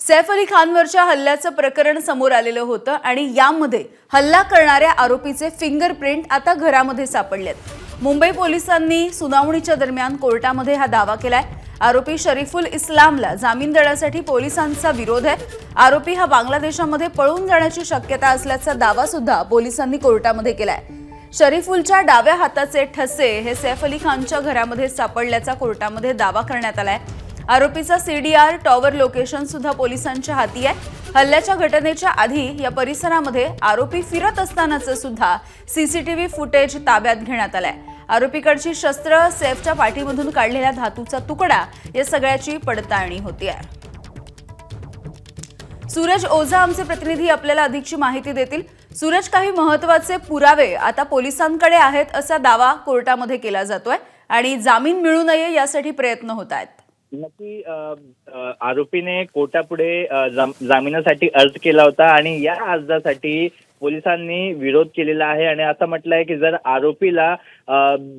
सैफ अली खानवरच्या हल्ल्याचं प्रकरण समोर आलेलं होतं आणि यामध्ये हल्ला करणाऱ्या आरोपीचे फिंगरप्रिंट आता घरामध्ये सापडलेत। मुंबई पोलिसांनी सुनावणीच्या दरम्यान कोर्टामध्ये हा दावा केलाय। आरोपी शरीफुल इस्लामला जामीन देण्यासाठी पोलिसांचा विरोध आहे। आरोपी हा बांगलादेशामध्ये पळून जाण्याची शक्यता असल्याचा दावा सुद्धा पोलिसांनी कोर्टामध्ये केलाय। शरीफुलच्या डाव्या हाताचे ठसे हे सैफ अली खानच्या घरामध्ये सापडल्याचा कोर्टामध्ये दावा करण्यात आलाय। आरोपीचा सीडीआर टॉवर लोकेशन सुद्धा पोलिसांच्या हाती आहे। हल्ल्याच्या घटनेच्या आधी या परिसरामध्ये आरोपी फिरत असतानाचं सुद्धा सीसीटीव्ही फुटेज ताब्यात घेण्यात आलंय। आरोपीकडची शस्त्र, सैफच्या पाठीमधून काढलेला धातूचा तुकडा या सगळ्याची पडताळणी होती आहे। सूरज ओझा आमचे प्रतिनिधी आपल्याला अधिकची माहिती देतील। सूरज, काही महत्त्वाचे पुरावे आता पोलिसांकडे आहेत असा दावा कोर्टामध्ये केला जातोय आणि जामीन मिळू नये यासाठी प्रयत्न होत आहेत। नक्की आरोपीने कोर्टापुढे जामिनासाठी अर्ज केला होता आणि या अर्जासाठी पोलिसांनी विरोध केलेला आहे आणि असं म्हटलंय की जर आरोपीला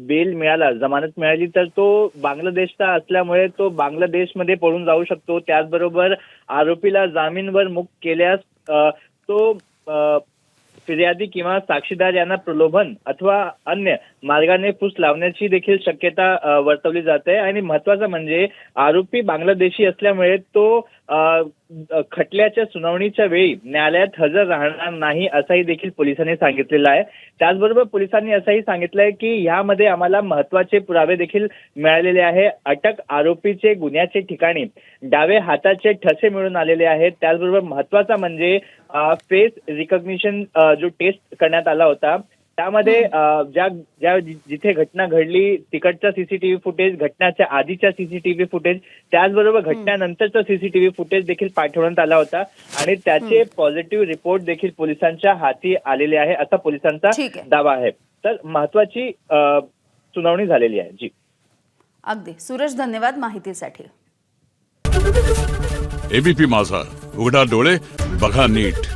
बेल मिळाला, जमानत मिळाली तर तो बांगलादेशचा असल्यामुळे तो बांगलादेशमध्ये पळून जाऊ शकतो। त्याचबरोबर आरोपीला जामीनवर मुक्त केल्यास तो फिर्यादी किंवा साक्षीदार यांना प्रलोभन अथवा अन्य मार्गाने फूस लावण्याची देखील शक्यता वर्तवली जाते आणि महत्त्वाचं म्हणजे आरोपी बांगलादेशी असल्यामुळे तो खटल्याच्या सुनावणीच्या वेळी न्यायालयात हजर राहणार नाही असंही देखील पोलिसांनी सांगितलेलं आहे। त्याचबरोबर पोलिसांनी असंही सांगितलंय की यामध्ये आम्हाला महत्त्वाचे पुरावे देखील मिळालेले आहे। अटक आरोपीचे गुन्ह्याचे ठिकाणी डावे हाताचे ठसे मिळून आलेले आहेत। त्याचबरोबर महत्त्वाचा म्हणजे फेस रिकॉग्निशन जो टेस्ट करण्यात आला होता त्यामध्ये ज्या जिथे घटना घडली तिकडचा सीसीटीव्ही फुटेज, घटनाच्या आधीच्या सीसीटीव्ही फुटेज, त्याचबरोबर घटनेनंतरचा सीसीटीव्ही फुटेज देखील पाठवण्यात आला होता आणि त्याचे पॉझिटिव्ह रिपोर्ट देखील पोलिसांच्या हाती आलेले आहे असा पोलिसांचा दावा आहे। तर महत्त्वाची सुनावणी झालेली आहे। जी अगदी सूरज, धन्यवाद माहितीसाठी। एबीपी माझा, उघडा डोळे बघा नीट।